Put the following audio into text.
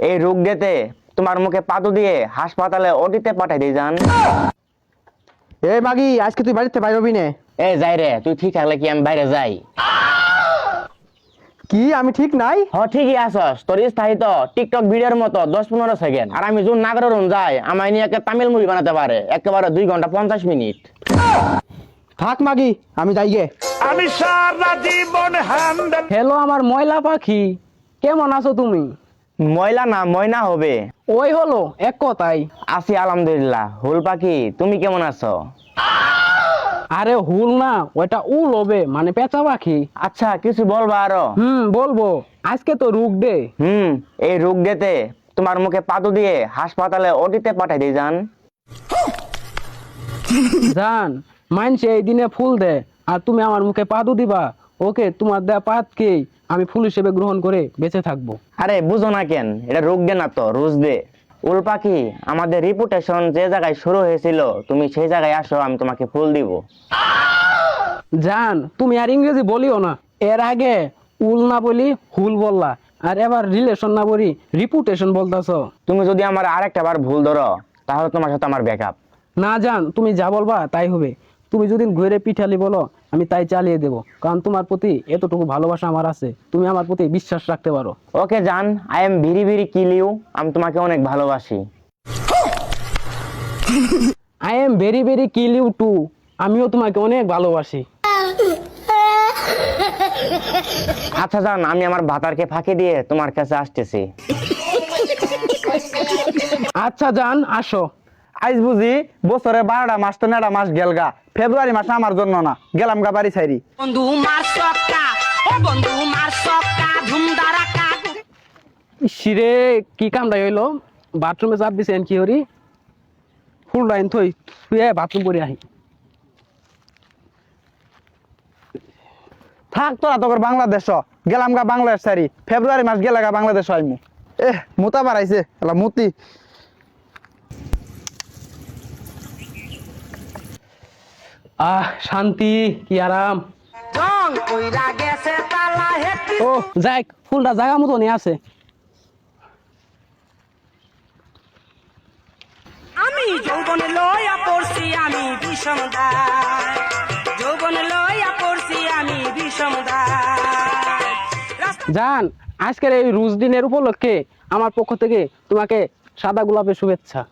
এই রোগ যেতে তোমার মুখে পাদু দিয়ে হাসপাতালে ওটিতে পাঠাই দিয়ে যান। এই মাগি, আজকে তুই বাড়িতে বাইরে হবি না? এ যাই রে, তুই ঠিক থাকলে কি আমি বাইরে যাই? কি আমি ঠিক নাই? ঠিকই আছস, তোর স্থায়ী তো টিকটক ভিডিওর মতো 10-15 সেকেন্ড, আর আমি যোন নাগরণ যাই আমায় নিয়ে একটা তামিল মুভি বানাতে পারে একেবারে 2 ঘন্টা 50 মিনিট। থাক মাগি, আমি যাই গে। আমি সারা জীবন হ্যান্ডেল। হ্যালো আমার ময়লা পাখি, কেমন আছো তুমি? ময়লা না ময়না হবে। ওই হলো এক কথাই। আছি আলহামদুলিল্লাহ। হুল পাখি তুমি কেমন আছো? আরে হুল না, ওইটা উল হবে, মানে পেঁচা পাখি। আচ্ছা কিছু বলবা আরো? বলবো। আজকে তো রোগ ডে। এই রোগ যেতে তোমার মুখে পাদু দিয়ে হাসপাতালে ওটিতে পাঠাই দিয়ে যান। জান, মানছে এই দিনে ফুল দে, আর তুমি আমার মুখে পাদু দিবা। ওকে, তোমার দেয়া পাতকে আমি ফুল হিসেবে গ্রহণ করে বেঁচে থাকবো। আরে বুঝো না কেন, এটা রোগ দে না তো রোজ দে। উল পাখি, আমাদের রিপুটেশন যে জায়গায় শুরু হয়েছিল তুমি সেই জায়গায় আসো, আমি তোমাকে ফুল দিব। জান, তুমি আর ইংরেজি বলিও না। এর আগে উল না বলি হুল বললা, আর এবার রিলেশন না বলি রিপুটেশন বলতাছো। তুমি যদি আমার আরেকটা বার ভুল ধরো তাহলে তোমার সাথে আমার ব্যাকআপ। না জান, তুমি যা বলবা তাই হবে। তুমি যদি ঘুরে পিঠালি বলো আমি তাই চালিয়ে দেবো, কারণ তোমার প্রতি এতটুকু ভালোবাসা আমার আছে, তুমি আমার প্রতি বিশ্বাস রাখতে পারো। ওকে জান, I am very very kill you. আমি তোমাকে অনেক ভালোবাসি। I am very very kill you too. আমিও তোমাকে অনেক ভালোবাসি। আচ্ছা জান, আমি আমার ভাতারকে ফাঁকি দিয়ে তোমার কাছে আসতেছি। আচ্ছা জান, আসো। আইজ বুঝি বছরে 12টা মাস তো 9টা মাস গেলগা, ফেব্রুয়ারি মাস আমার জন্য না, গেলাম গা বাড়ি ছাইরি। বন্ধু মার সক্কা, ও বন্ধু মার সক্কা, ধুমধারাক্কা। শিরে কি কামড়াই হইলো? বাথরুমে চাপ দিছেন কি হরি? ফুল লাইন থই শুয়ে বাথরুম করে আহি। থাক তোরা তোর বাংলাদেশ, গেলাম গা বাংলাদেশ ছাইরি, ফেব্রুয়ারি মাস গেলা গা বাংলাদেশ আইমু। মুতা বাড়াইছে এলা মুতি। শান্তি, কি আরাম। জং কইরা গেছে তালা হেটি। ও যাক, ফুলটা জায়গা মতো নিয়ে আছে। আমি যৌবনে লইয়া পড়ছি আমি বিষম দায়, যৌবনে লইয়া পড়ছি আমি বিষম দায়। জান, আজকের এই রোজ দিনের উপলক্ষে আমার পক্ষ থেকে তোমাকে সাদা গোলাপের শুভেচ্ছা।